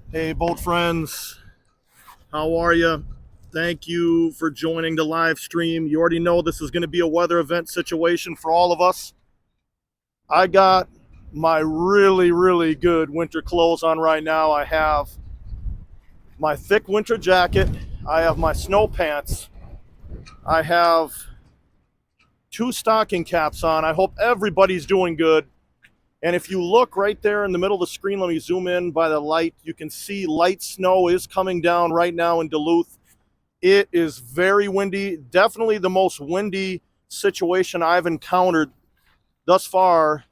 Hey, boat friends, how are you? Thank you for joining the live stream. You already know this is going to be a weather event situation for all of us. I got my really good winter clothes on right now. I have my thick winter jacket, I have my snow pants, I have two stocking caps on. I hope everybody's doing good. And if you look right there in the middle of the screen, let me zoom in by the light, you can see light snow is coming down right now in Duluth. It is very windy, definitely the most windy situation I've encountered thus far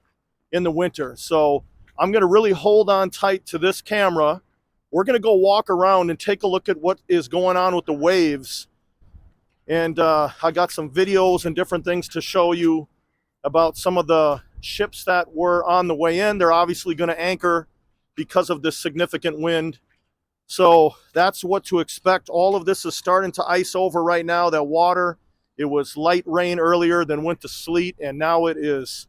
in the winter. So I'm going to really hold on tight to this camera. We're going to go walk around and take a look at what is going on with the waves. And I got some videos and different things to show you about some of the ships that were on the way in. They're obviously going to anchor because of this significant wind. So that's what to expect. All of this is starting to ice over right now. That water, it was light rain earlier, then went to sleet, and now it is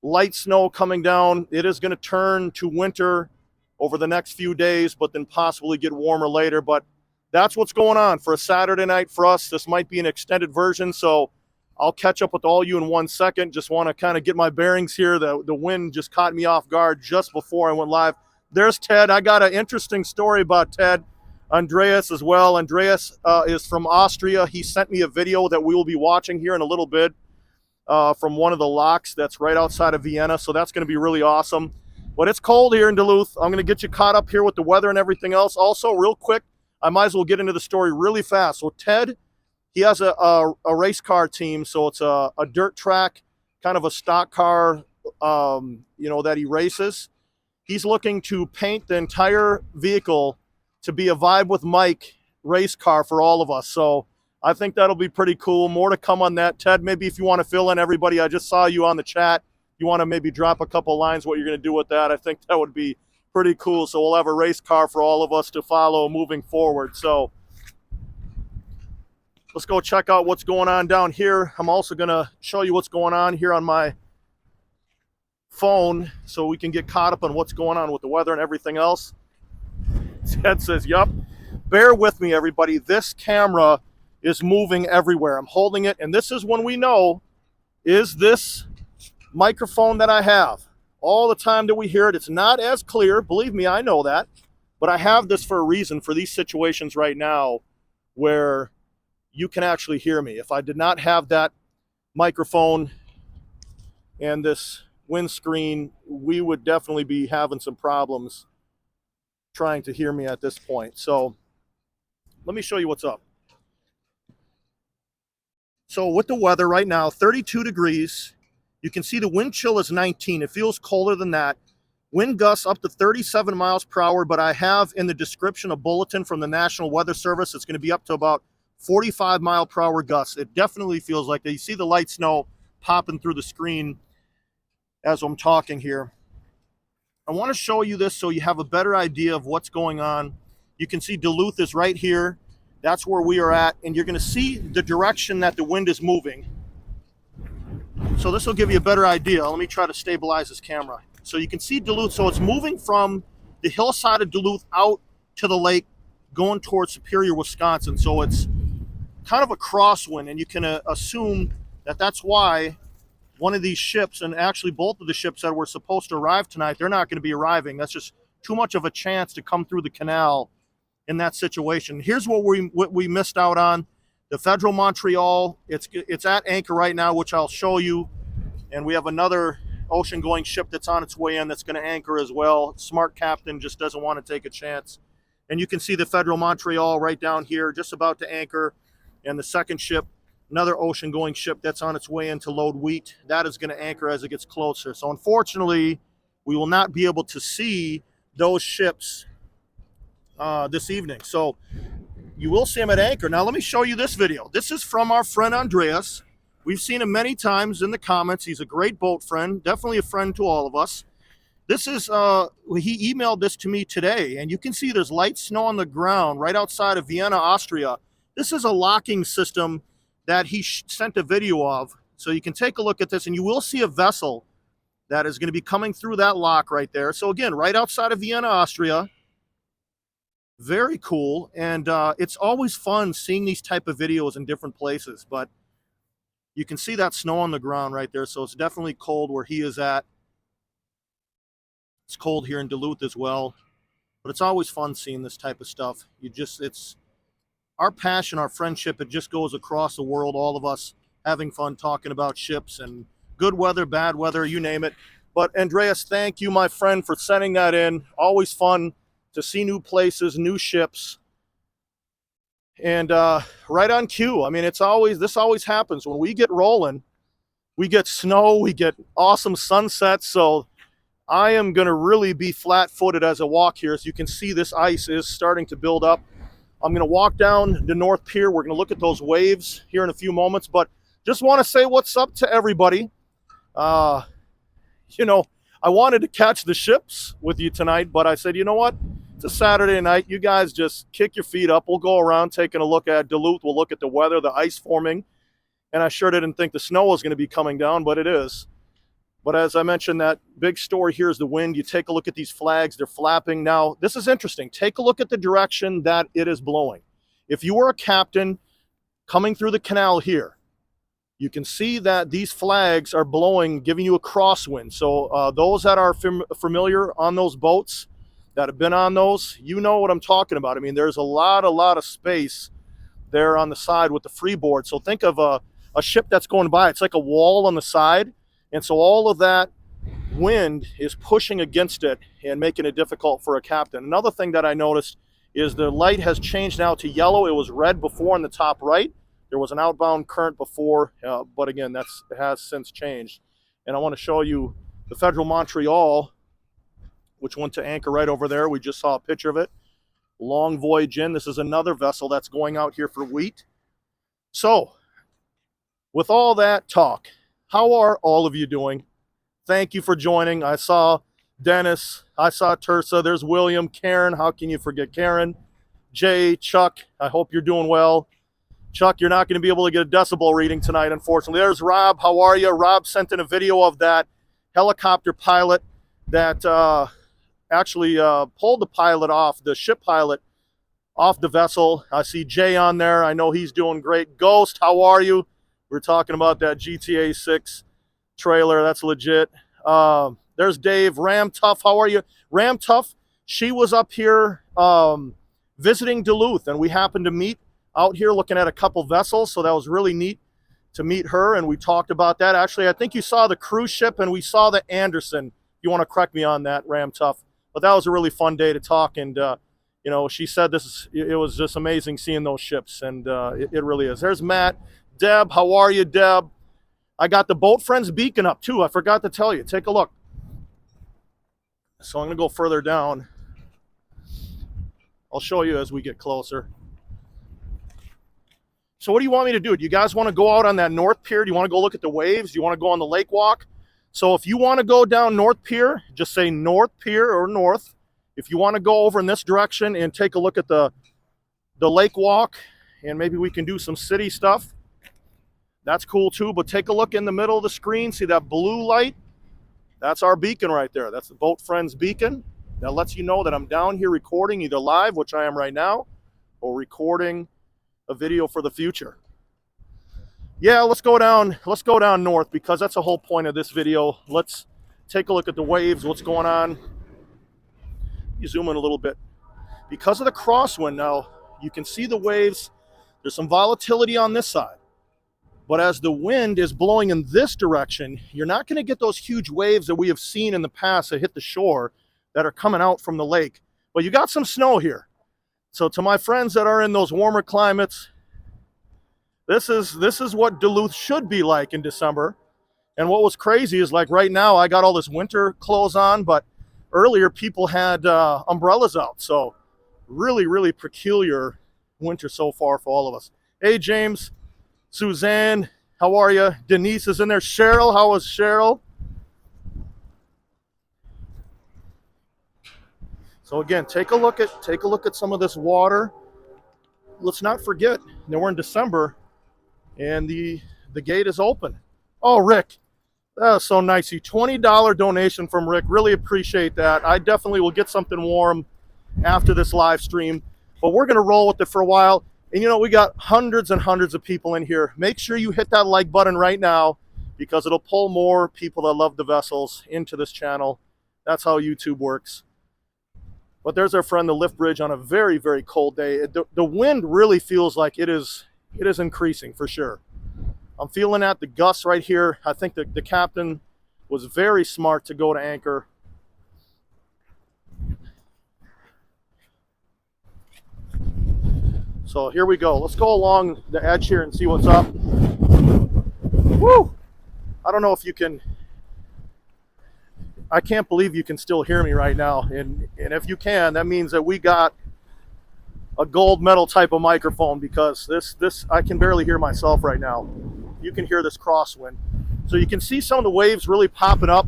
light snow coming down. It is going to turn to winter over the next few days, but then possibly get warmer later. But that's what's going on for a Saturday night for us. This might be an extended version, so I'll catch up with all you in 1 second. Just want to kind of get my bearings here. The wind just caught me off guard just before I went live. There's Ted. I got an interesting story about Ted. Andreas as well. Andreas is from Austria. He sent me a video that we will be watching here in a little bit from one of the locks that's right outside of Vienna. So that's going to be really awesome. But it's cold here in Duluth. I'm going to get you caught up here with the weather and everything else. Also, real quick, I might as well get into the story really fast. So Ted, he has a race car team. So it's a dirt track, kind of a stock car, that he races. He's looking to paint the entire vehicle to be a Vibe with Mike race car for all of us. So I think that'll be pretty cool. More to come on that. Ted, maybe if you want to fill in everybody, I just saw you on the chat. You want to maybe drop a couple lines what you're going to do with that. I think that would be pretty cool. So we'll have a race car for all of us to follow moving forward. So let's go check out what's going on down here. I'm also going to show you what's going on here on my phone so we can get caught up on what's going on with the weather and everything else. Ted says, yup. Bear with me, everybody. This camera is moving everywhere. I'm holding it, and this is when we know, is this microphone that I have. All the time that we hear it, it's not as clear. Believe me, I know that. But I have this for a reason, for these situations right now where you can actually hear me. If I did not have that microphone and this windscreen, we would definitely be having some problems trying to hear me at this point. So let me show you what's up. So with the weather right now, 32 degrees. You can see the wind chill is 19. It feels colder than that. Wind gusts up to 37 miles per hour, but I have in the description a bulletin from the National Weather Service. It's going to be up to about 45 mile per hour gusts. It definitely feels like that. You see the light snow popping through the screen as I'm talking here. I want to show you this so you have a better idea of what's going on. You can see Duluth is right here. That's where we are at, and you're going to see the direction that the wind is moving. So this will give you a better idea. Let me try to stabilize this camera. So you can see Duluth. So it's moving from the hillside of Duluth out to the lake, going towards Superior, Wisconsin. So it's kind of a crosswind, and you can assume that that's why one of these ships, and actually both of the ships that were supposed to arrive tonight, they're not going to be arriving. That's just too much of a chance to come through the canal in that situation. Here's what we missed out on. The Federal Montreal, it's at anchor right now, which I'll show you. And we have another ocean-going ship that's on its way in that's going to anchor as well. Smart captain just doesn't want to take a chance. And you can see the Federal Montreal right down here, just about to anchor. And the second ship, another ocean-going ship that's on its way in to load wheat, that is going to anchor as it gets closer. So unfortunately, we will not be able to see those ships this evening. So you will see them at anchor. Now let me show you this video. This is from our friend Andreas. We've seen him many times in the comments. He's a great boat friend, definitely a friend to all of us. This is, he emailed this to me today, and you can see there's light snow on the ground right outside of Vienna, Austria. This is a locking system that he sent a video of. So you can take a look at this, and you will see a vessel that is going to be coming through that lock right there. So again, right outside of Vienna, Austria. Very cool. And it's always fun seeing these type of videos in different places. But you can see that snow on the ground right there. So it's definitely cold where he is at. It's cold here in Duluth as well. But it's always fun seeing this type of stuff. It's our passion, our friendship. It just goes across the world, all of us having fun talking about ships and good weather, bad weather, you name it. But Andreas, thank you, my friend, for sending that in. Always fun to see new places, new ships. And right on cue. I mean, this always happens. When we get rolling, we get snow, we get awesome sunsets. So I am going to really be flat-footed as I walk here. As you can see, this ice is starting to build up. I'm going to walk down the North Pier. We're going to look at those waves here in a few moments. But just want to say what's up to everybody. You know, I wanted to catch the ships with you tonight, but I said, you know what? It's a Saturday night. You guys just kick your feet up. We'll go around taking a look at Duluth. We'll look at the weather, the ice forming. And I sure didn't think the snow was going to be coming down, but it is. But as I mentioned, that big story here is the wind. You take a look at these flags. They're flapping. Now, this is interesting. Take a look at the direction that it is blowing. If you were a captain coming through the canal here, you can see that these flags are blowing, giving you a crosswind. So those that are familiar on those boats, that have been on those, you know what I'm talking about. I mean, there's a lot of space there on the side with the freeboard. So think of a ship that's going by. It's like a wall on the side. And so all of that wind is pushing against it and making it difficult for a captain. Another thing that I noticed is the light has changed now to yellow. It was red before in the top right. There was an outbound current before, but again, it has since changed. And I want to show you the Federal Montreal, which went to anchor right over there. We just saw a picture of it. Long voyage in. This is another vessel that's going out here for wheat. So, with all that talk, how are all of you doing? Thank you for joining. I saw Dennis. I saw Tersa. There's William. Karen. How can you forget Karen? Jay, Chuck. I hope you're doing well. Chuck, you're not going to be able to get a decibel reading tonight, unfortunately. There's Rob. How are you? Rob sent in a video of that helicopter pilot that actually pulled the pilot off, the ship pilot off the vessel. I see Jay on there. I know he's doing great. Ghost, how are you? We're talking about that GTA 6 trailer. That's legit. There's Dave. Ram Tough, how are you? Ram Tough, she was up here visiting Duluth, and we happened to meet out here looking at a couple vessels, so that was really neat to meet her, and we talked about that. Actually, I think you saw the cruise ship, and we saw the Anderson. You want to correct me on that, Ram Tough. But that was a really fun day to talk, and you know, she said it was just amazing seeing those ships, and it really is. There's Matt. Deb, how are you, Deb? I got the Boat Friends beacon up, too. I forgot to tell you. Take a look. So I'm going to go further down. I'll show you as we get closer. So what do you want me to do? Do you guys want to go out on that North Pier? Do you want to go look at the waves? Do you want to go on the lake walk? So if you want to go down North Pier, just say North Pier or North. If you want to go over in this direction and take a look at the lake walk, and maybe we can do some city stuff, that's cool too. But take a look in the middle of the screen. See that blue light? That's our beacon right there. That's the Boat Friends beacon. That lets you know that I'm down here recording either live, which I am right now, or recording a video for the future. Yeah, let's go down north, because that's the whole point of this video. Let's take a look at the waves, what's going on. You zoom in a little bit. Because of the crosswind now, you can see the waves. There's some volatility on this side. But as the wind is blowing in this direction, you're not going to get those huge waves that we have seen in the past that hit the shore that are coming out from the lake. But you got some snow here. So to my friends that are in those warmer climates, this is what Duluth should be like in December. And what was crazy is, like, right now I got all this winter clothes on, but earlier people had umbrellas out. So really peculiar winter so far for all of us. Hey, James. Suzanne, how are you? Denise is in there. Cheryl, how is Cheryl? So again, take a look at some of this water. Let's not forget that we're in December and the gate is open. Oh, Rick, that was so nice. $20 donation from Rick. Really appreciate that. I definitely will get something warm after this live stream, but we're going to roll with it for a while. And you know, we got hundreds and hundreds of people in here. Make sure you hit that like button right now, because it'll pull more people that love the vessels into this channel. That's how YouTube works. But there's our friend, the lift bridge, on a very, very cold day. The wind really feels like it is increasing for sure. I'm feeling that, the gusts right here. I think the captain was very smart to go to anchor. So here we go. Let's go along the edge here and see what's up. Woo! I don't know if you can, I can't believe you can still hear me right now. And if you can, that means that we got a gold medal type of microphone, because this I can barely hear myself right now. You can hear this crosswind. So you can see some of the waves really popping up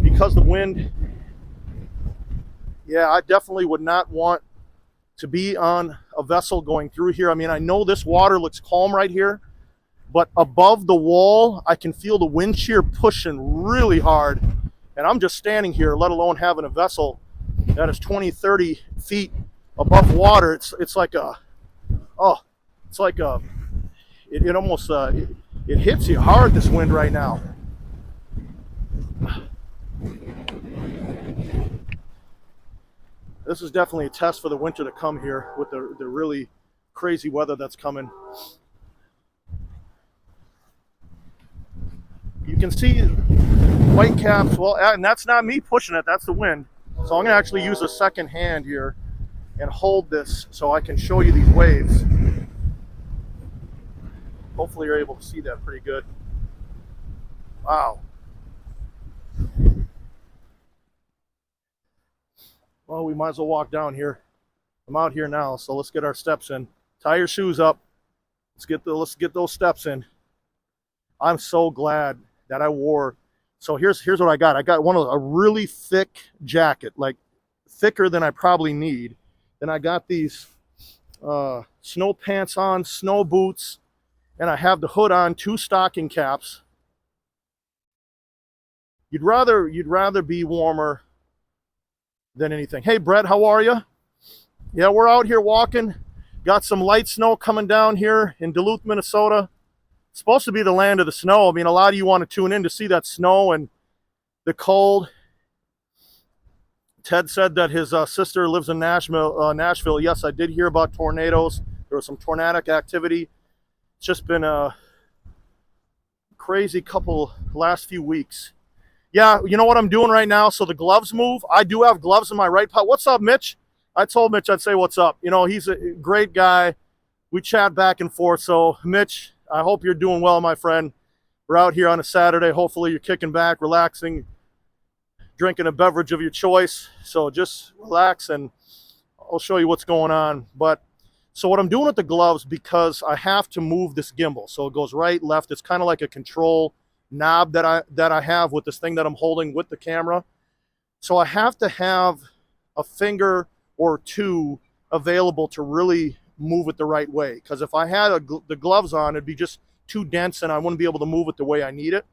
because the wind. Yeah, I definitely would not want to be on a vessel going through here. I mean, I know this water looks calm right here, but above the wall, I can feel the wind shear pushing really hard. And I'm just standing here, let alone having a vessel that is 20, 30 feet above water. It's like a, oh, it's like a, it almost, it hits you hard, this wind right now. This is definitely a test for the winter to come here with the really crazy weather that's coming. You can see white caps, well, and that's not me pushing it, that's the wind. So I'm gonna actually use a second hand here and hold this so I can show you these waves. Hopefully you're able to see that pretty good. Wow. Well, we might as well walk down here. I'm out here now, so let's get our steps in. Tie your shoes up. Let's get those steps in. I'm so glad that I wore. So here's what I got. I got a really thick jacket, like thicker than I probably need. Then I got these snow pants on, snow boots, and I have the hood on, 2 stocking caps. You'd rather be warmer than anything. Hey Brett, how are you? Yeah, we're out here walking. Got some light snow coming down here in Duluth, Minnesota. It's supposed to be the land of the snow. I mean, a lot of you want to tune in to see that snow and the cold. Ted said that his sister lives in Nashville. Yes, I did hear about tornadoes. There was some tornadic activity. It's just been a crazy last few weeks. Yeah, you know what I'm doing right now? So the gloves move. I do have gloves in my right pocket. What's up, Mitch? I told Mitch I'd say what's up. You know, he's a great guy. We chat back and forth. So, Mitch, I hope you're doing well, my friend. We're out here on a Saturday. Hopefully you're kicking back, relaxing, drinking a beverage of your choice. So just relax and I'll show you what's going on. But so what I'm doing with the gloves, because I have to move this gimbal. So it goes right, left. It's kind of like a control knob that I have with this thing that I'm holding with the camera. So I have to have a finger or 2 available to really move it the right way, because if I had the gloves on, it'd be just too dense and I wouldn't be able to move it the way I need it.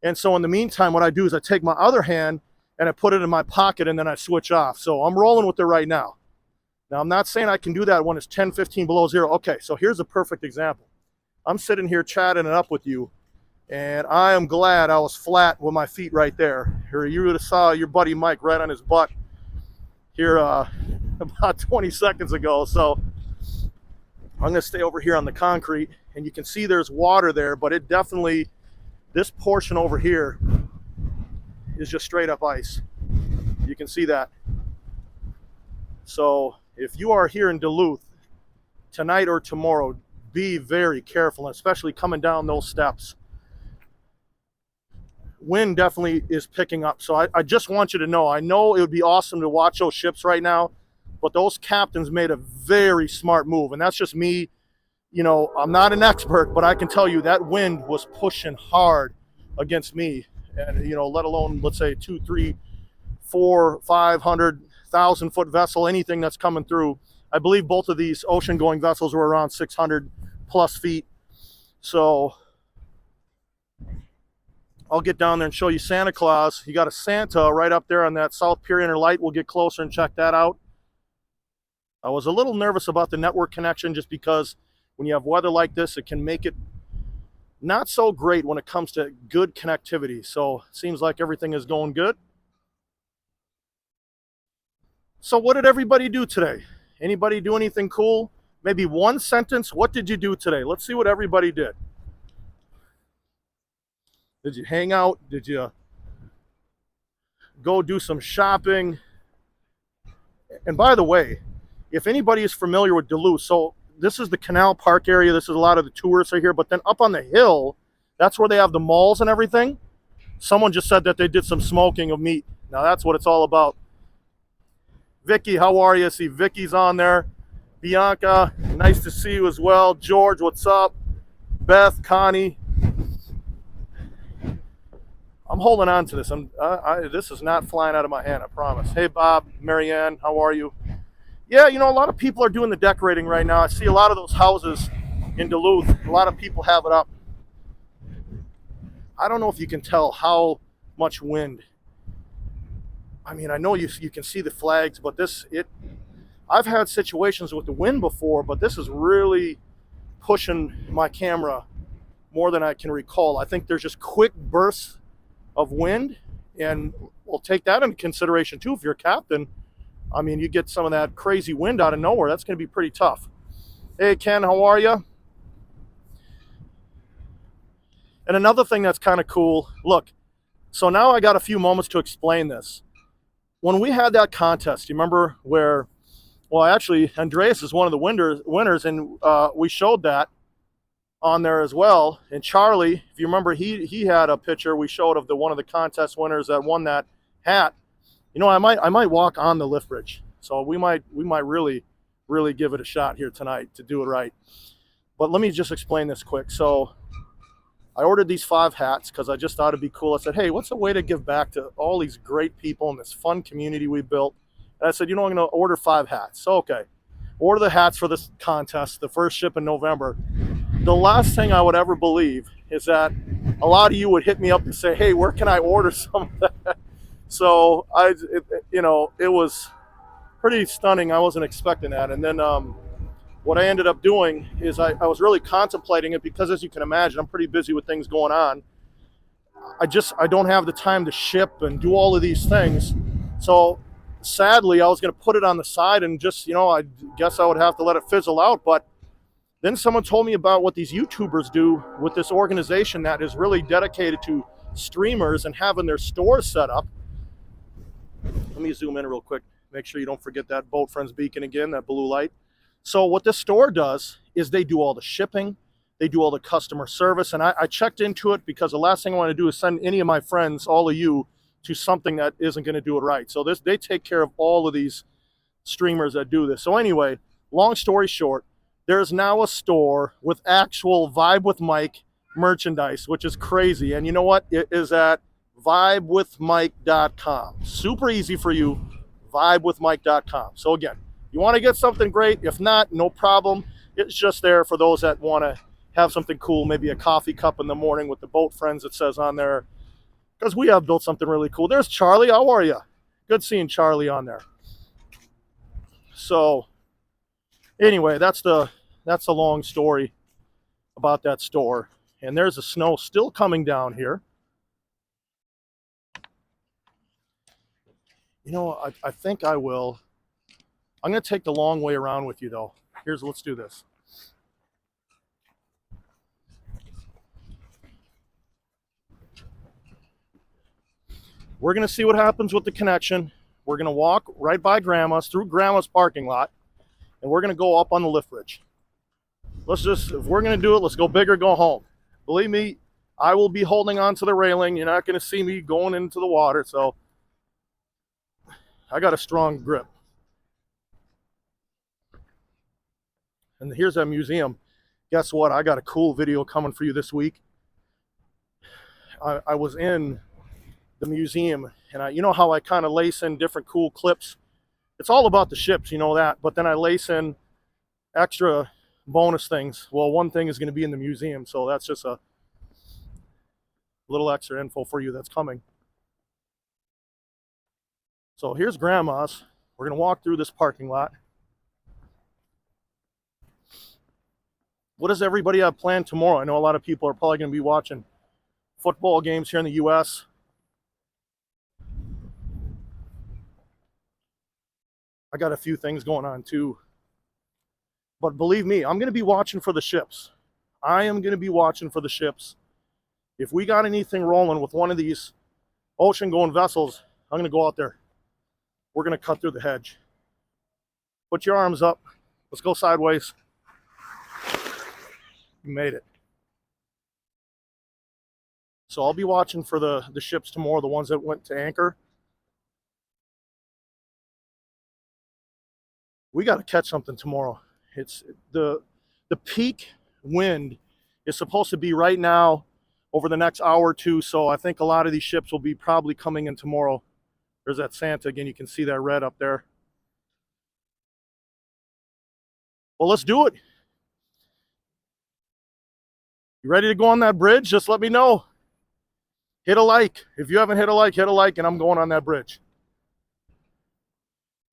And so in the meantime, what I do is I take my other hand and I put it in my pocket and then I switch off. So I'm rolling with it right now. Now I'm not saying I can do that when it's 10, 15 below zero. Okay, so here's a perfect example. I'm sitting here chatting it up with you, and I am glad I was flat with my feet right there. Or you would have saw your buddy Mike right on his butt here about 20 seconds ago. So I'm going to stay over here on the concrete, and you can see there's water there, but it definitely, this portion over here is just straight up ice. You can see that. So if you are here in Duluth tonight or tomorrow, be very careful, especially coming down those steps. Wind definitely is picking up. So I just want you to know, I know it would be awesome to watch those ships right now, but those captains made a very smart move. And that's just me. You know, I'm not an expert, but I can tell you that wind was pushing hard against me. And, you know, let alone, let's say 2, 3, 4, 500,000 foot vessel, anything that's coming through. I believe both of these ocean going vessels were around 600 plus feet. So I'll get down there and show you Santa Claus. You got a Santa right up there on that South Pier Inner Light. We'll get closer and check that out. I was a little nervous about the network connection just because when you have weather like this, it can make it not so great when it comes to good connectivity. So it seems like everything is going good. So what did everybody do today? Anybody do anything cool? Maybe one sentence. What did you do today? Let's see what everybody did. Did you hang out? Did you go do some shopping? And by the way, if anybody is familiar with Duluth, so this is the Canal Park area. This is a lot of the tourists are here. But then up on the hill, that's where they have the malls and everything. Someone just said that they did some smoking of meat. Now that's what it's all about. Vicky, how are you? See Vicky's on there. Bianca, nice to see you as well. George, what's up? Beth, Connie. I'm holding on to this. This is not flying out of my hand, I promise. Hey, Bob, Marianne, how are you? Yeah, you know, a lot of people are doing the decorating right now. I see a lot of those houses in Duluth. A lot of people have it up. I don't know if you can tell how much wind. I mean, I know you can see the flags, but I've had situations with the wind before, but this is really pushing my camera more than I can recall. I think there's just quick bursts of wind, and we'll take that into consideration too. If you're a captain, I mean, you get some of that crazy wind out of nowhere, that's going to be pretty tough. Hey, Ken, how are you? And another thing that's kind of cool, look, so now I got a few moments to explain this. When we had that contest, you remember where, well, actually, Andreas is one of the winners, and we showed that on there as well. And Charlie, if you remember, he had a picture we showed of one of the contest winners that won that hat. You know, I might walk on the lift bridge. So we might really give it a shot here tonight to do it right. But let me just explain this quick. So I ordered these 5 hats because I just thought it'd be cool. I said, hey, what's a way to give back to all these great people in this fun community we built? And I said, you know, I'm going to order 5 hats. So, okay, order the hats for this contest, the first ship in November. The last thing I would ever believe is that a lot of you would hit me up and say, hey, where can I order some of that? So, it was pretty stunning. I wasn't expecting that. And then what I ended up doing is I was really contemplating it because, as you can imagine, I'm pretty busy with things going on. I don't have the time to ship and do all of these things. So sadly, I was going to put it on the side and just, you know, I guess I would have to let it fizzle out. But then someone told me about what these YouTubers do with this organization that is really dedicated to streamers and having their stores set up. Let me zoom in real quick. Make sure you don't forget that Boat Friends beacon again, that blue light. So what this store does is they do all the shipping, they do all the customer service, and I checked into it because the last thing I want to do is send any of my friends, all of you, to something that isn't going to do it right. So they take care of all of these streamers that do this. So anyway, long story short, there's now a store with actual Vibe with Mike merchandise, which is crazy. And you know what? It is at vibewithmike.com. Super easy for you, vibewithmike.com. So again, you want to get something great. If not, no problem. It's just there for those that want to have something cool, maybe a coffee cup in the morning with the Boat Friends, it says on there, because we have built something really cool. There's Charlie. How are you? Good seeing Charlie on there. So anyway, that's the long story about that store. And there's the snow still coming down here. You know, I think I will. I'm going to take the long way around with you, though. Let's do this. We're going to see what happens with the connection. We're going to walk right by Grandma's, through Grandma's parking lot, and we're going to go up on the lift bridge. If we're going to do it, let's go big or go home. Believe me, I will be holding on to the railing. You're not going to see me going into the water, so I got a strong grip. And here's that museum. Guess what? I got a cool video coming for you this week. I was in the museum, and you know how I kind of lace in different cool clips? It's all about the ships, you know that, but then I lace in extra bonus things. Well, one thing is going to be in the museum, so that's just a little extra info for you that's coming. So here's Grandma's. We're going to walk through this parking lot. What does everybody have planned tomorrow? I know a lot of people are probably going to be watching football games here in the U.S. I got a few things going on too. But believe me, I'm going to be watching for the ships. I am going to be watching for the ships. If we got anything rolling with one of these ocean-going vessels, I'm going to go out there. We're going to cut through the hedge. Put your arms up. Let's go sideways. You made it. So I'll be watching for the ships tomorrow, the ones that went to anchor. We got to catch something tomorrow. It's the peak wind is supposed to be right now over the next hour or two, so I think a lot of these ships will be probably coming in tomorrow. There's that Santa again. You can see that red up there. Well, let's do it. You ready to go on that bridge? Just let me know. Hit a like. If you haven't hit a like, and I'm going on that bridge.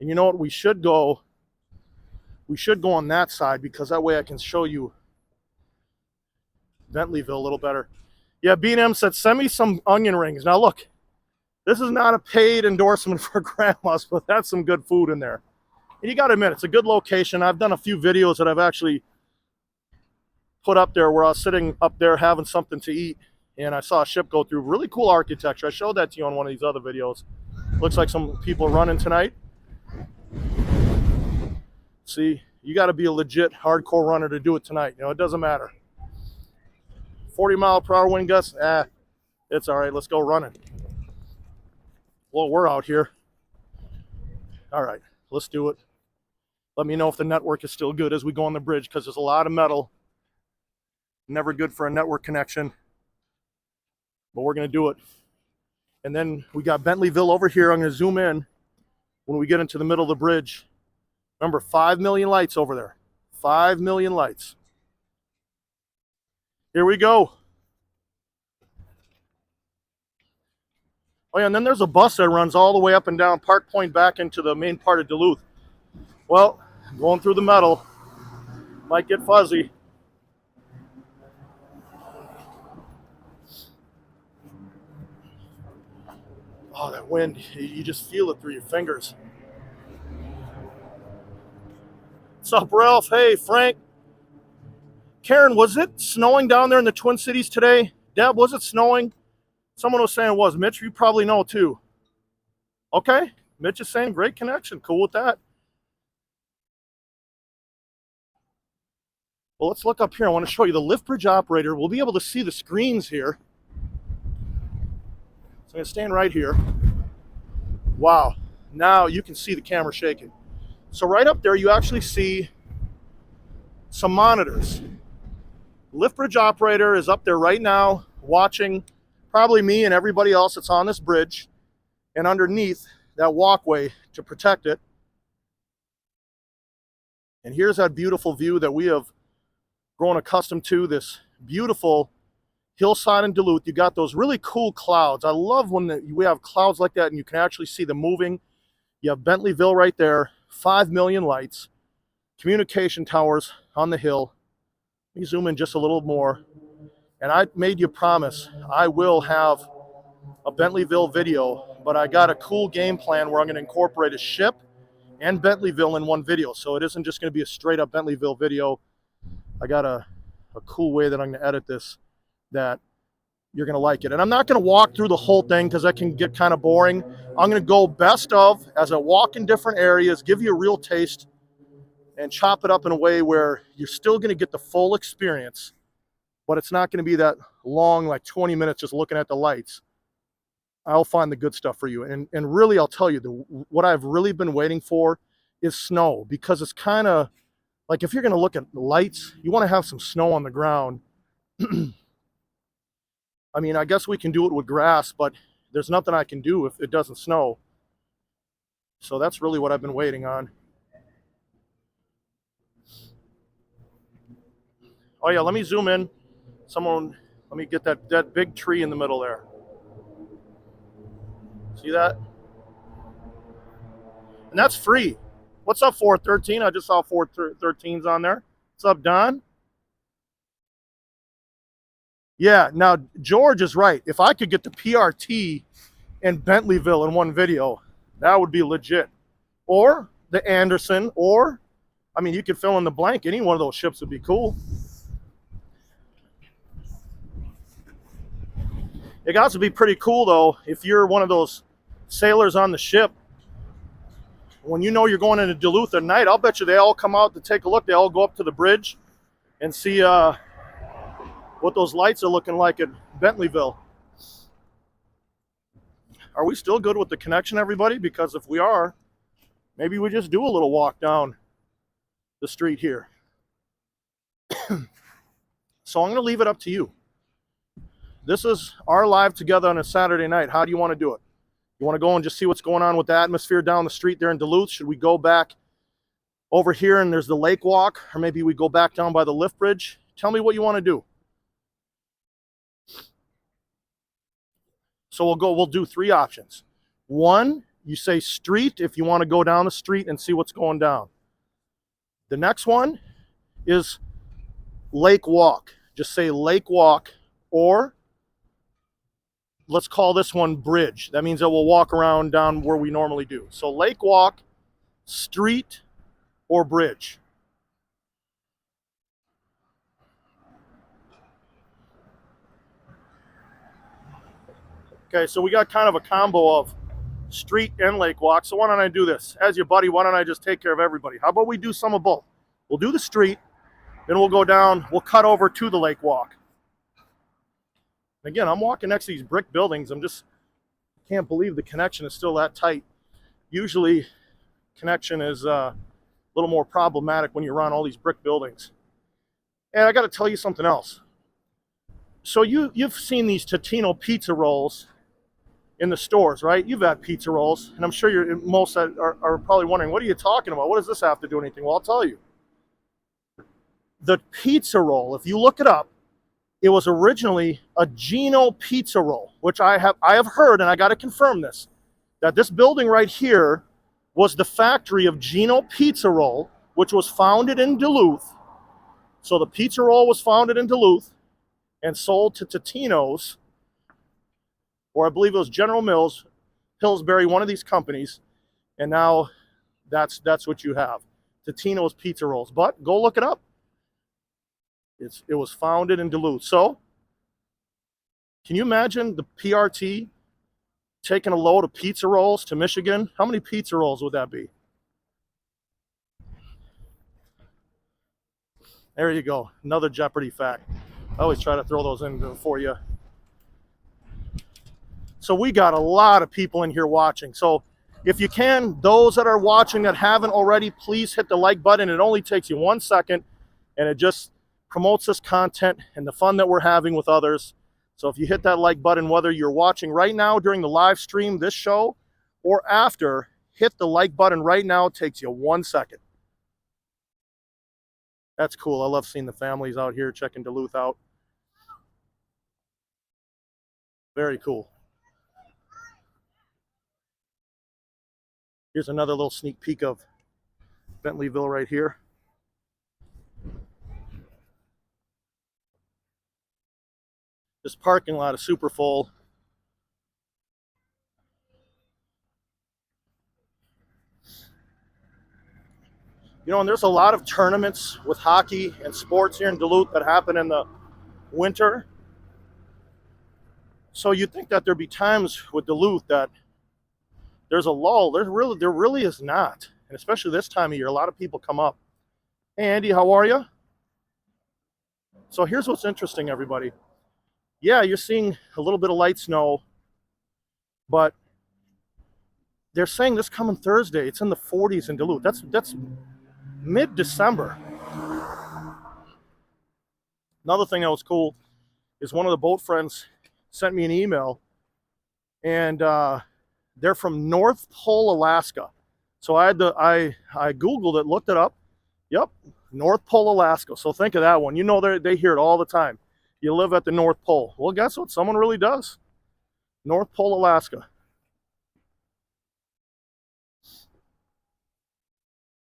And you know what? We should go on that side, because that way I can show you Bentleyville a little better. Yeah, B&M said, send me some onion rings. Now look, this is not a paid endorsement for grandma's, but that's some good food in there. And you got to admit, it's a good location. I've done a few videos that I've actually put up there where I was sitting up there having something to eat, and I saw a ship go through. Really cool architecture. I showed that to you on one of these other videos. Looks like some people running tonight. See, you got to be a legit hardcore runner to do it tonight. You know, it doesn't matter. 40-mile-per-hour wind gusts, it's all right. Let's go running. Well, we're out here. All right, let's do it. Let me know if the network is still good as we go on the bridge, because there's a lot of metal. Never good for a network connection, but we're going to do it. And then we got Bentleyville over here. I'm going to zoom in when we get into the middle of the bridge. Remember, 5 million lights over there. 5 million lights. Here we go. Oh yeah, and then there's a bus that runs all the way up and down Park Point back into the main part of Duluth. Well, going through the metal might get fuzzy. Oh, that wind, you just feel it through your fingers. What's up, Ralph? Hey, Frank. Karen, was it snowing down there in the Twin Cities today? Deb, was it snowing? Someone was saying it was. Mitch, you probably know too. Okay, Mitch is saying great connection. Cool with that. Well, let's look up here. I want to show you the lift bridge operator. We'll be able to see the screens here. So I'm going to stand right here. Wow. Now you can see the camera shaking. So right up there, you actually see some monitors. Lift bridge operator is up there right now watching probably me and everybody else that's on this bridge, and underneath that walkway to protect it. And here's that beautiful view that we have grown accustomed to, this beautiful hillside in Duluth. You got those really cool clouds. I love when we have clouds like that and you can actually see them moving. You have Bentleyville right there, 5 million lights, communication towers on the hill. Let me zoom in just a little more. And I made you promise I will have a Bentleyville video, but I got a cool game plan where I'm going to incorporate a ship and Bentleyville in one video. So it isn't just going to be a straight up Bentleyville video. I got a cool way that I'm going to edit this that you're going to like it. And I'm not going to walk through the whole thing because that can get kind of boring. I'm going to go best of as I walk in different areas, give you a real taste, and chop it up in a way where you're still going to get the full experience, but it's not going to be that long, like 20 minutes just looking at the lights. I'll find the good stuff for you. And really, I'll tell you, what I've really been waiting for is snow, because it's kind of like, if you're going to look at lights, you want to have some snow on the ground. I mean, I guess we can do it with grass, but there's nothing I can do if it doesn't snow. So that's really what I've been waiting on. Oh yeah, let me zoom in. Let me get that big tree in the middle there. See that? And that's free. What's up, 413? I just saw 413s on there. What's up, Don? Yeah, now George is right. If I could get the PRT and Bentleyville in one video, that would be legit. Or the Anderson, or, I mean, you could fill in the blank. Any one of those ships would be cool. It got to be pretty cool, though, if you're one of those sailors on the ship. When you know you're going into Duluth at night, I'll bet you they all come out to take a look. They all go up to the bridge and see what those lights are looking like at Bentleyville. Are we still good with the connection, everybody? Because if we are, maybe we just do a little walk down the street here. So I'm going to leave it up to you. This is our live together on a Saturday night. How do you want to do it? You want to go and just see what's going on with the atmosphere down the street there in Duluth? Should we go back over here and there's the lake walk? Or maybe we go back down by the lift bridge? Tell me what you want to do. So we'll do three options. One, you say street if you want to go down the street and see what's going down. The next one is lake walk. Just say lake walk, or let's call this one bridge. That means that we'll walk around down where we normally do. So lake walk, street, or bridge. Okay, so we got kind of a combo of street and lake walk. So why don't I do this? As your buddy, why don't I just take care of everybody? How about we do some of both? We'll do the street, then we'll go down, we'll cut over to the lake walk. Again, I'm walking next to these brick buildings. Can't believe the connection is still that tight. Usually connection is a little more problematic when you're around all these brick buildings. And I got to tell you something else. So you've seen these Totino pizza rolls in the stores, right? You've had pizza rolls, and I'm sure most are probably wondering, what are you talking about? What does this have to do anything? Well, I'll tell you. The pizza roll, if you look it up, it was originally a Gino pizza roll, which I have heard, and I got to confirm this, that this building right here was the factory of Gino Pizza Roll, which was founded in Duluth. So the pizza roll was founded in Duluth and sold to Totino's, or I believe it was General Mills, Pillsbury, one of these companies, and now that's what you have, Totino's pizza rolls. But go look it up. It was founded in Duluth. So can you imagine the PRT taking a load of pizza rolls to Michigan? How many pizza rolls would that be? There you go. Another Jeopardy fact. I always try to throw those in for you. So we got a lot of people in here watching. So if you can, those that are watching that haven't already, please hit the like button. It only takes you 1 second, and it just promotes this content and the fun that we're having with others. So if you hit that like button, whether you're watching right now during the live stream, this show, or after, hit the like button right now. It takes you 1 second. That's cool. I love seeing the families out here checking Duluth out. Very cool. Here's another little sneak peek of Bentleyville right here. This parking lot is super full. You know, and there's a lot of tournaments with hockey and sports here in Duluth that happen in the winter. So you'd think that there'd be times with Duluth that there's a lull. There really is not. And especially this time of year, a lot of people come up. Hey, Andy, how are you? So here's what's interesting, everybody. Yeah, you're seeing a little bit of light snow, but they're saying this coming Thursday, it's in the 40s in Duluth. That's mid-December. Another thing that was cool is one of the boat friends sent me an email, and they're from North Pole, Alaska. So I Googled it, looked it up. Yep, North Pole, Alaska. So think of that one. You know, they hear it all the time. You live at the North Pole. Well, guess what? Someone really does. North Pole, Alaska.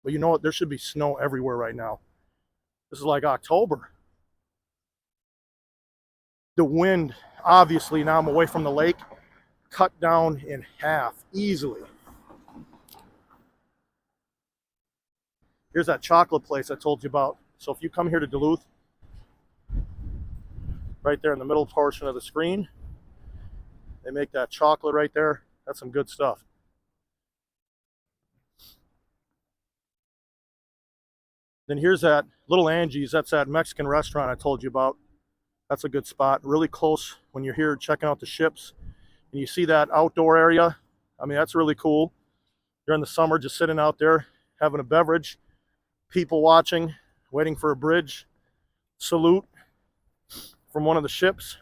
But you know what? There should be snow everywhere right now. This is like October. The wind, obviously, now I'm away from the lake, cut down in half easily. Here's that chocolate place I told you about. So if you come here to Duluth, right there in the middle portion of the screen, they make that chocolate right there. That's some good stuff. Then here's that Little Angie's. That's that Mexican restaurant I told you about. That's a good spot. Really close when you're here checking out the ships. And you see that outdoor area. I mean, that's really cool. During the summer, just sitting out there, having a beverage, people watching, waiting for a bridge salute from one of the ships.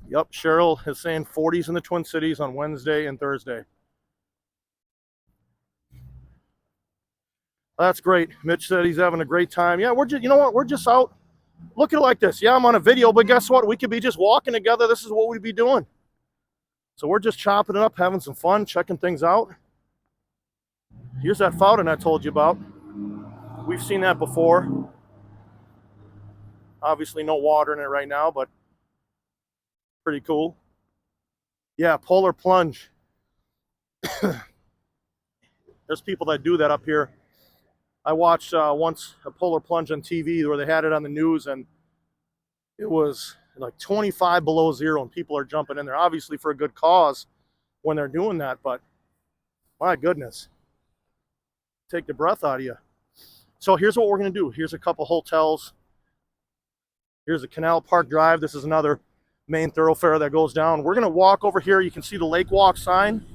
Yep, Cheryl is saying 40s in the Twin Cities on Wednesday and Thursday. That's great. Mitch said he's having a great time. Yeah, we're just, you know what? We're just out. Look at it like this. Yeah, I'm on a video, but guess what? We could be just walking together. This is what we'd be doing. So we're just chopping it up, having some fun, checking things out. Here's that fountain I told you about. We've seen that before. Obviously no water in it right now, but pretty cool. Yeah, polar plunge. There's people that do that up here. I watched once a polar plunge on TV where they had it on the news, and it was like 25 below zero, and people are jumping in there, obviously for a good cause when they're doing that, but my goodness, take the breath out of you. So here's what we're going to do. Here's a couple hotels. Here's a Canal Park Drive. This is another main thoroughfare that goes down. We're going to walk over here. You can see the Lake Walk sign.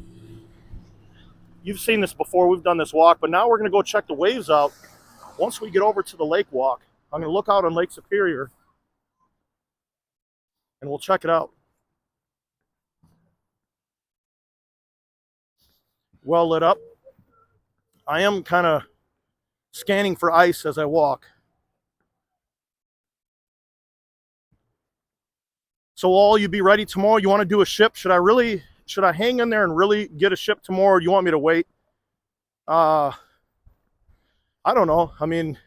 You've seen this before. We've done this walk, but now we're going to go check the waves out. Once we get over to the Lake Walk, I'm going to look out on Lake Superior, and we'll check it out. Well lit up. I am kind of scanning for ice as I walk. So will all you be ready tomorrow? You want to do a ship? Should I hang in there and really get a ship tomorrow, or do you want me to wait? I don't know. I mean,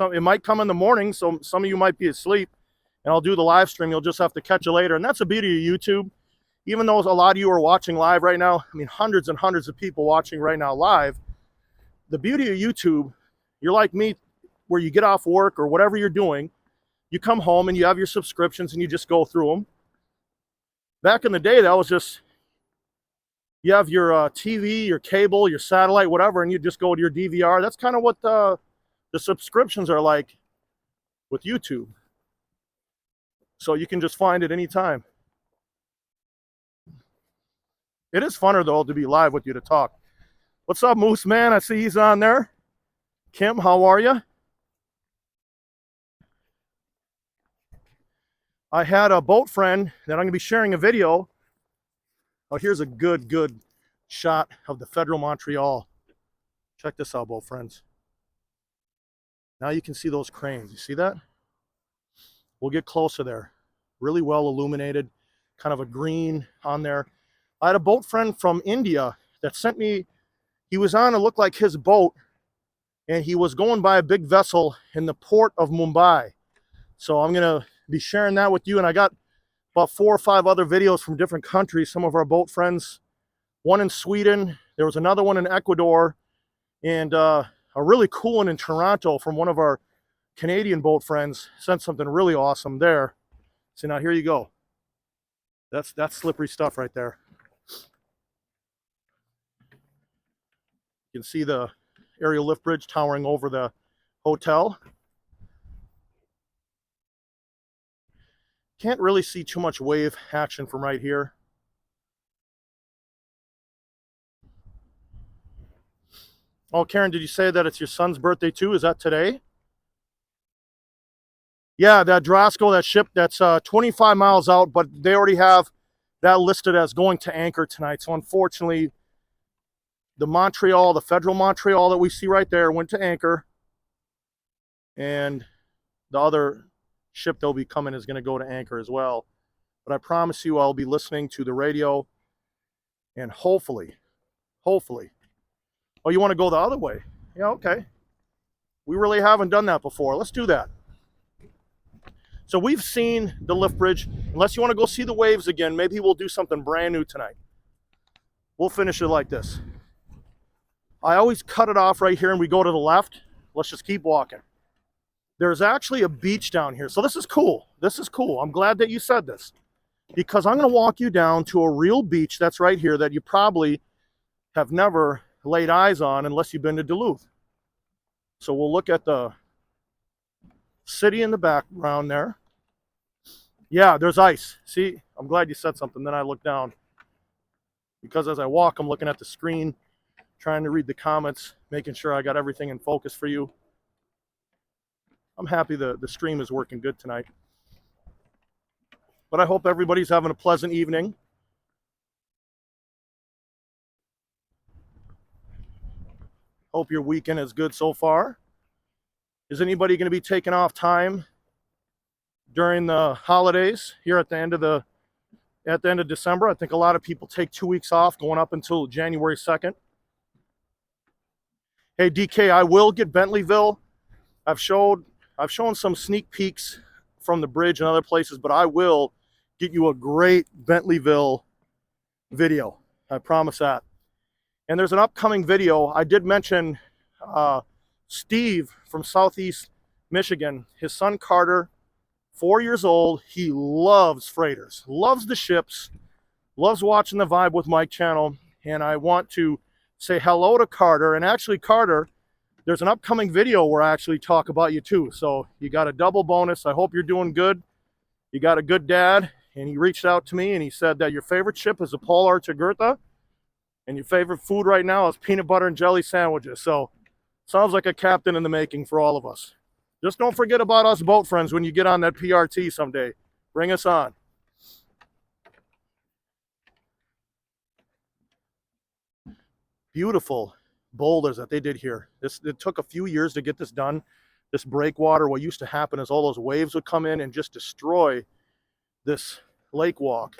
it might come in the morning, so some of you might be asleep, and I'll do the live stream. You'll just have to catch it later. And that's the beauty of YouTube. Even though a lot of you are watching live right now, I mean, hundreds and hundreds of people watching right now live, the beauty of YouTube, you're like me, where you get off work or whatever you're doing, you come home and you have your subscriptions and you just go through them. Back in the day, that was just, you have your TV, your cable, your satellite, whatever, and you just go to your DVR. That's kind of what the subscriptions are like with YouTube. So you can just find it anytime. It is funner, though, to be live with you to talk. What's up, Moose Man? I see he's on there. Kim, how are you? I had a boat friend that I'm going to be sharing a video. Oh, here's a good shot of the Federal Montreal. Check this out, boat friends. Now you can see those cranes. You see that? We'll get closer there. Really well illuminated, kind of a green on there. I had a boat friend from India that sent me, he was on, it looked like his boat, and he was going by a big vessel in the port of Mumbai. So I'm going to be sharing that with you, and I got about 4 or 5 other videos from different countries, some of our boat friends, one in Sweden, there was another one in Ecuador, and a really cool one in Toronto from one of our Canadian boat friends. Sent something really awesome there. So now here you go. That's slippery stuff right there. You can see the aerial lift bridge towering over the hotel. Can't really see too much wave action from right here. Oh, Karen, did you say that it's your son's birthday too? Is that today? Yeah, that Drosco, that ship, that's 25 miles out, but they already have that listed as going to anchor tonight. So unfortunately, the Montreal, the Federal Montreal that we see right there went to anchor. And the other ship that'll be coming is going to go to anchor as well. But I promise you I'll be listening to the radio, and hopefully. Oh, you want to go the other way? Yeah, okay. We really haven't done that before. Let's do that. So we've seen the lift bridge. Unless you want to go see the waves again, maybe we'll do something brand new tonight. We'll finish it like this. I always cut it off right here and we go to the left. Let's just keep walking. There's actually a beach down here. So this is cool. This is cool. I'm glad that you said this, because I'm going to walk you down to a real beach that's right here that you probably have never laid eyes on unless you've been to Duluth. So we'll look at the city in the background there. Yeah, there's ice. See, I'm glad you said something. Then I look down, because as I walk, I'm looking at the screen, trying to read the comments, making sure I got everything in focus for you. I'm happy the stream is working good tonight. But I hope everybody's having a pleasant evening. Hope your weekend is good so far. Is anybody going to be taking off time during the holidays here at the end of December? I think a lot of people take 2 weeks off going up until January 2nd. Hey DK, I will get Bentleyville. I've shown some sneak peeks from the bridge and other places, but I will get you a great Bentleyville video. I promise that. And there's an upcoming video. I did mention Steve from Southeast Michigan. His son Carter, 4 years old. He loves freighters, loves the ships, loves watching the Vibe with Mike channel. And I want to say hello to Carter. And actually, Carter, there's an upcoming video where I actually talk about you too. So you got a double bonus. I hope you're doing good. You got a good dad. And he reached out to me and he said that your favorite ship is a Polar Archigurtha and your favorite food right now is peanut butter and jelly sandwiches. So sounds like a captain in the making for all of us. Just don't forget about us boat friends when you get on that PRT someday. Bring us on. Beautiful boulders that they did here. It took a few years to get this done. This breakwater, what used to happen is all those waves would come in and just destroy this lake walk.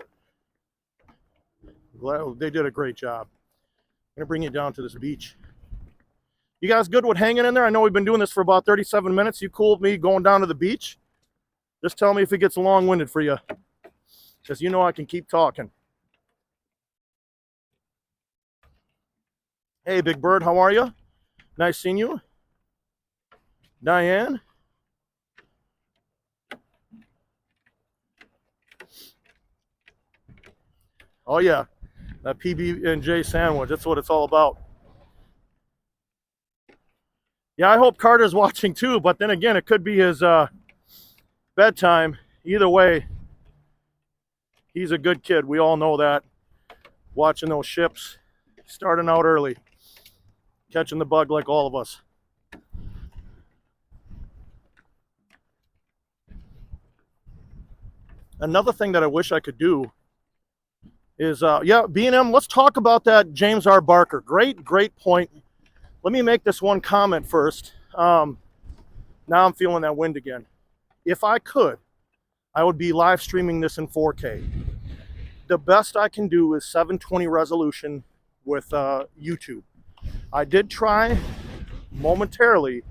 Well, they did a great job. I'm gonna bring you down to this beach. You guys good with hanging in there? I know we've been doing this for about 37 minutes. You cool with me going down to the beach? Just tell me if it gets long-winded for you, because you know I can keep talking. Hey, Big Bird, how are you? Nice seeing you. Diane. Oh yeah, that PB&J sandwich, that's what it's all about. Yeah, I hope Carter's watching too, but then again, it could be his bedtime. Either way, he's a good kid. We all know that. Watching those ships, starting out early, catching the bug like all of us. Another thing that I wish I could do is, yeah, B&M, let's talk about that James R. Barker. Great point. Let me make this one comment first. Now I'm feeling that wind again. If I could, I would be live streaming this in 4K. The best I can do is 720 resolution with YouTube. I did try momentarily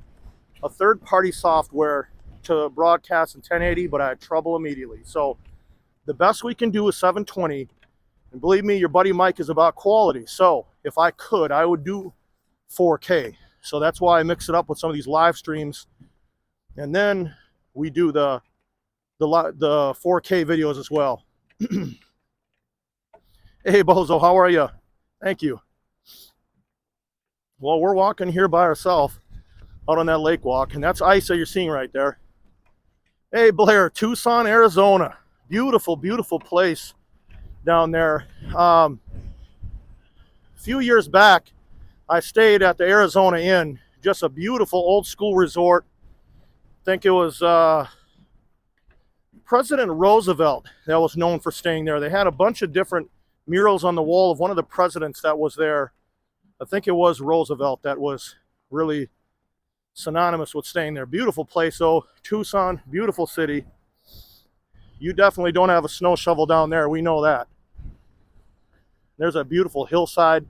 a third-party software to broadcast in 1080, but I had trouble immediately. So the best we can do is 720. And believe me, your buddy Mike is about quality. So if I could, I would do 4K. So that's why I mix it up with some of these live streams. And then we do the 4K videos as well. Hey, Bozo, how are you? Thank you. Well, we're walking here by ourselves out on that lake walk, and that's ice that you're seeing right there. Hey, Blair, Tucson, Arizona. Beautiful, beautiful place down there. A few years back, I stayed at the Arizona Inn, just a beautiful old school resort. I think it was President Roosevelt that was known for staying there. They had a bunch of different murals on the wall of one of the presidents that was there. I think it was Roosevelt that was really synonymous with staying there. Beautiful place though, Tucson, beautiful city. You definitely don't have a snow shovel down there, we know that. There's a beautiful hillside.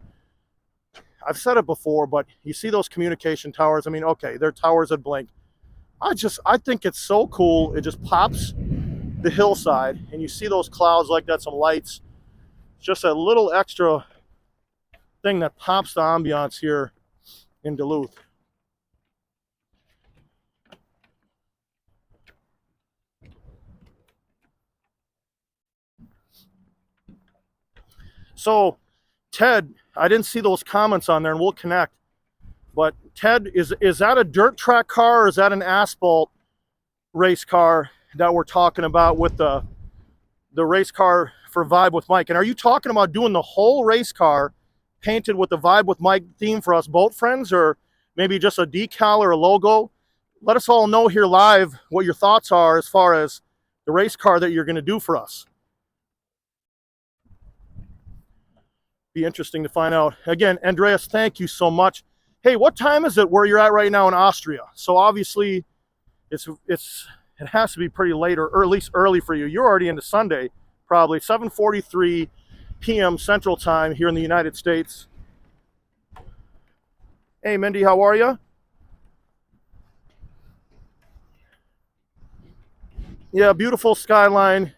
I've said it before, but you see those communication towers. I mean, okay, they're towers that blink, I think it's so cool. It just pops the hillside and you see those clouds like that, some lights. Just a little extra thing that pops the ambiance here in Duluth. So, Ted, I didn't see those comments on there, and we'll connect. But Ted, is that a dirt track car or is that an asphalt race car that we're talking about with the race car for Vibe with Mike? And are you talking about doing the whole race car painted with the Vibe with Mike theme for us boat friends, or maybe just a decal or a logo? Let us all know here live what your thoughts are as far as the race car that you're going to do for us. Be interesting to find out. Again, Andreas, thank you so much. Hey, what time is it where you're at right now in Austria? So obviously it has to be pretty late, or at least early for you. You're already into Sunday, probably 7:43 p.m. Central Time here in the United States. Hey, Mindy, how are you? Yeah, beautiful skyline,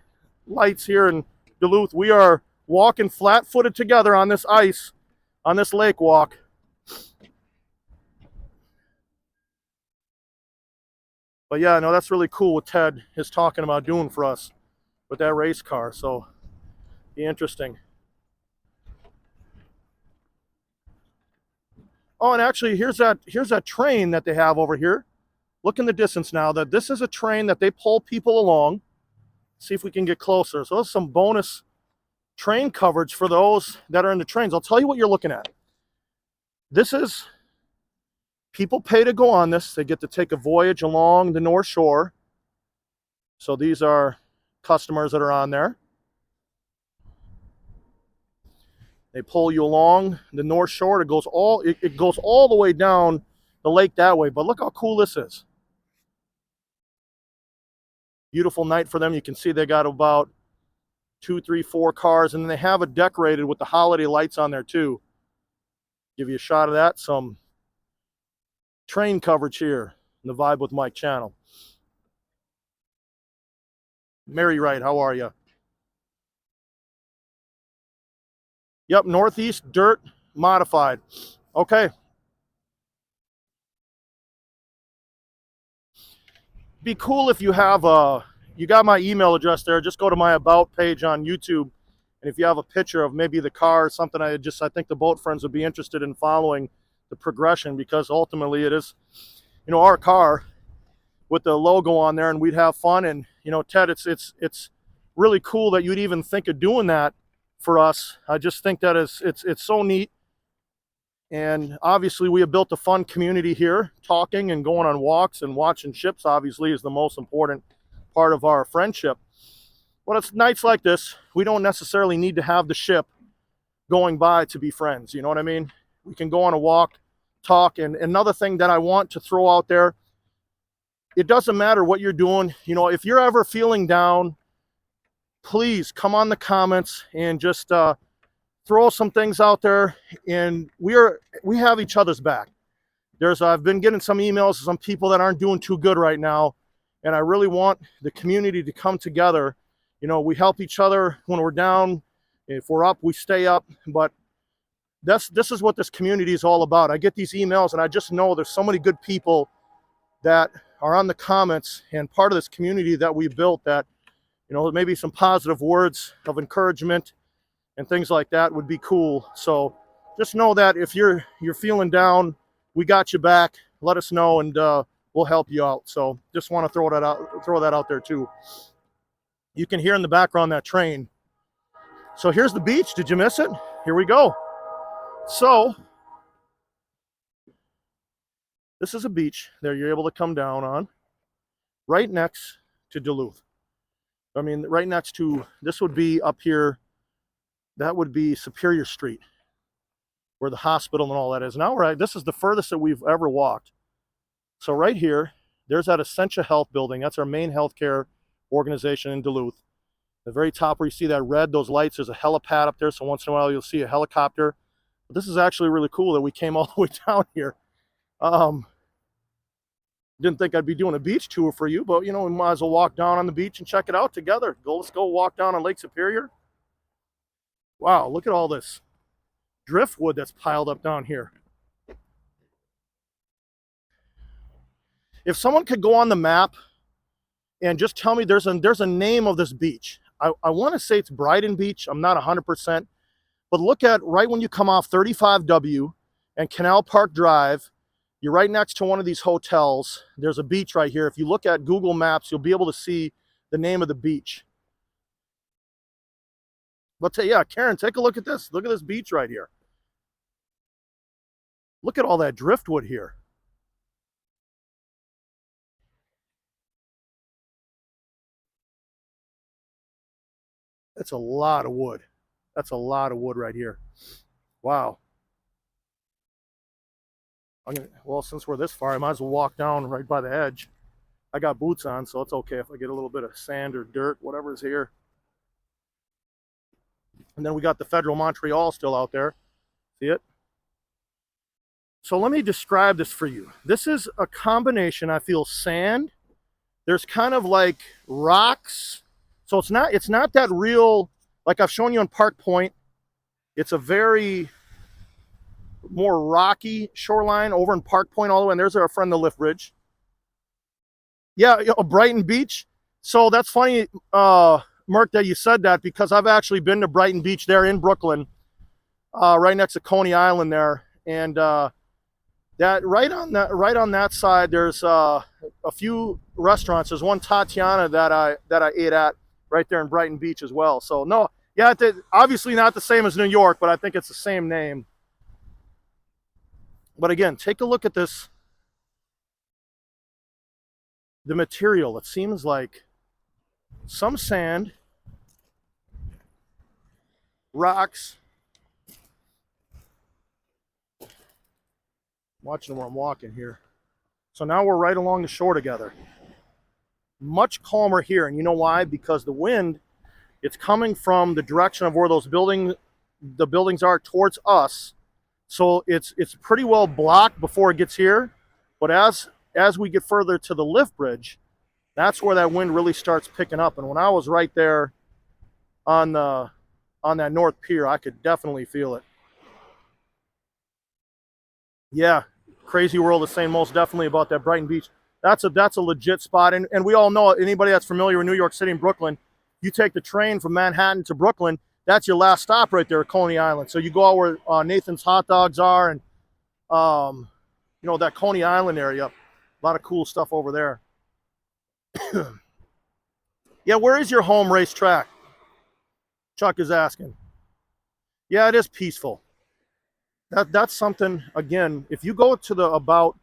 lights here in Duluth. We are walking flat-footed together on this ice, on this lake walk. But yeah, no, that's really cool what Ted is talking about doing for us with that race car. So, be interesting. Oh, and actually, here's that train that they have over here. Look in the distance now. That this is a train that they pull people along. See if we can get closer. So, there's some bonus train coverage for those that are in the trains. I'll tell you what you're looking at. This is, people pay to go on this. They get to take a voyage along the North Shore. So these are customers that are on there. They pull you along the North Shore. It goes all the way down the lake that way. But look how cool this is. Beautiful night for them. You can see they got about 2, 3, 4 cars, and then they have it decorated with the holiday lights on there too. Give you a shot of that. Some train coverage here in the Vibe with Mike channel. Mary Wright, how are you? Yep, Northeast Dirt Modified. Okay. Be cool if you have you got my email address there. Just go to my About page on YouTube. And if you have a picture of maybe the car or something, I think the boat friends would be interested in following the progression, because ultimately it is, our car with the logo on there, and we'd have fun. And, Ted, it's really cool that you'd even think of doing that for us. I just think that it's so neat. And obviously we have built a fun community here. Talking and going on walks and watching ships obviously is the most important part of our friendship. But it's nights like this, we don't necessarily need to have the ship going by to be friends. You know what I mean? We can go on a walk, talk. And another thing that I want to throw out there, it doesn't matter what you're doing. If you're ever feeling down, please come on the comments and just throw some things out there, and we have each other's back. I've been getting some emails from some people that aren't doing too good right now, and I really want the community to come together. We help each other when we're down. If we're up, we stay up. But this is what this community is all about. I get these emails, and I just know there's so many good people that are on the comments and part of this community that we built, that maybe some positive words of encouragement and things like that would be cool. So just know that if you're feeling down, we got you back. Let us know, and we'll help you out. So just want to throw that out there too. You can hear in the background that train. So here's the beach. Did you miss it? Here we go. So this is a beach there you're able to come down on, right next to Duluth. I mean, right next to, this would be up here, that would be Superior Street, where the hospital and all that is. Now this is the furthest that we've ever walked. So right here, there's that Essentia Health building. That's our main healthcare organization in Duluth. The very top where you see that red, those lights, there's a helipad up there. So once in a while you'll see a helicopter. But this is actually really cool that we came all the way down here. Didn't think I'd be doing a beach tour for you, but you know, we might as well walk down on the beach and check it out together. Let's go walk down on Lake Superior. Wow, look at all this driftwood that's piled up down here. If someone could go on the map and just tell me there's a name of this beach. I want to say it's Brighton Beach. I'm not 100%, but look at right when you come off 35W and Canal Park Drive, you're right next to one of these hotels. There's a beach right here. If you look at Google Maps, you'll be able to see the name of the beach. But yeah, Karen, take a look at this. Look at this beach right here. Look at all that driftwood here. That's a lot of wood. That's a lot of wood right here. Wow. Well, since we're this far, I might as well walk down right by the edge. I got boots on, so it's okay if I get a little bit of sand or dirt, whatever's here. And then we got the Federal Montreal still out there. See it? So let me describe this for you. This is a combination, I feel, sand. There's kind of like rocks. So it's not that real, like I've shown you on Park Point. It's a very more rocky shoreline over in Park Point all the way. And there's our friend, the Lift Bridge. Yeah, Brighton Beach. So that's funny, Mark, that you said that, because I've actually been to Brighton Beach there in Brooklyn, right next to Coney Island there. And that right on that side, there's a few restaurants. There's one Tatiana that I ate at right there in Brighton Beach as well. So no, yeah, obviously not the same as New York, but I think it's the same name. But again, take a look at this. The material, it seems like some sand, rocks. I'm watching where I'm walking here. So now we're right along the shore together. Much calmer here, and you know why? Because the wind, it's coming from the direction of where the buildings are towards us. So it's pretty well blocked before it gets here. But as we get further to the lift bridge, that's where that wind really starts picking up. And when I was right there on that north pier, I could definitely feel it. Yeah, crazy world is saying most definitely about that Brighton Beach. That's a legit spot. And we all know, anybody that's familiar with New York City and Brooklyn, you take the train from Manhattan to Brooklyn, that's your last stop right there at Coney Island. So you go out where Nathan's Hot Dogs are, and you know, that Coney Island area. A lot of cool stuff over there. Yeah, where is your home racetrack? Chuck is asking. Yeah, it is peaceful. That's something, again, if you go to the about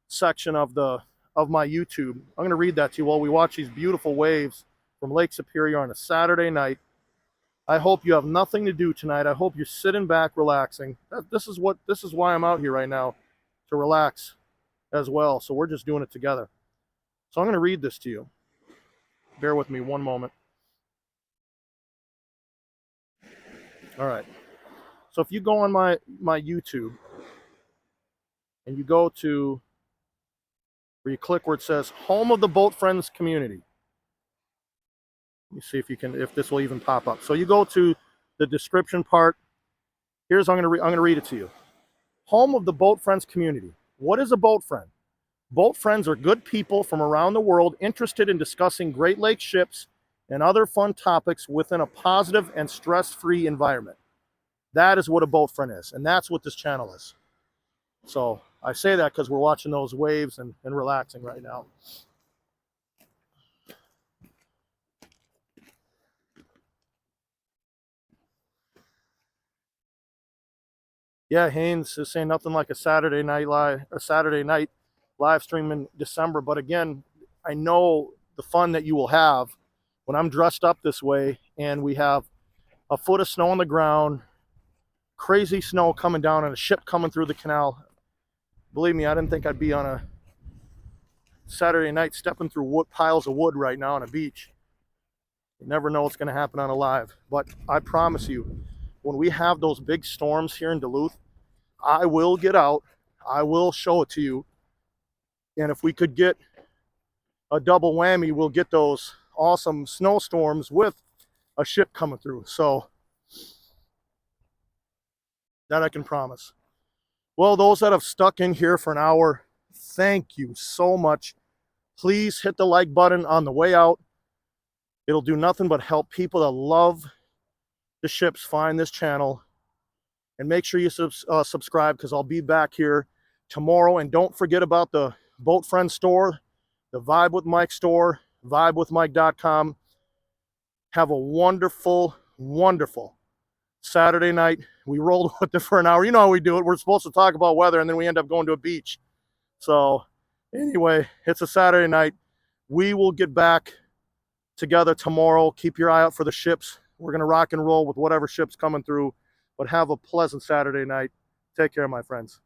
section of my YouTube, I'm going to read that to you while we watch these beautiful waves from Lake Superior on a Saturday night. I hope you have nothing to do tonight. I hope you're sitting back, relaxing. This is why I'm out here right now, to relax as well. So we're just doing it together. So I'm going to read this to you. Bear with me one moment. All right. So if you go on my YouTube and you go to where you click where it says Home of the Boat Friends Community. Let me see if this will even pop up. So you go to the description part. I'm going to read it to you. Home of the Boat Friends Community. What is a boat friend? Boat friends are good people from around the world interested in discussing Great Lakes ships and other fun topics within a positive and stress-free environment. That is what a boat friend is, and that's what this channel is. So I say that because we're watching those waves and relaxing right now. Yeah, Haynes is saying nothing like a Saturday night live stream in December. But again, I know the fun that you will have when I'm dressed up this way and we have a foot of snow on the ground, crazy snow coming down, and a ship coming through the canal. Believe me, I didn't think I'd be on a Saturday night stepping through piles of wood right now on a beach. You never know what's going to happen on a live. But I promise you, when we have those big storms here in Duluth, I will get out. I will show it to you. And if we could get a double whammy, we'll get those awesome snowstorms with a ship coming through. So that I can promise. Well, those that have stuck in here for an hour, thank you so much. Please hit the like button on the way out. It'll do nothing but help people that love the ships find this channel. And make sure you subscribe, because I'll be back here tomorrow. And don't forget about the Boat Friend store, the Vibe with Mike store, vibewithmike.com. Have a wonderful, wonderful Saturday night. We rolled with it for an hour. You know how we do it. We're supposed to talk about weather, and then we end up going to a beach. So anyway, it's a Saturday night. We will get back together tomorrow. Keep your eye out for the ships. We're going to rock and roll with whatever ship's coming through. But have a pleasant Saturday night. Take care, my friends.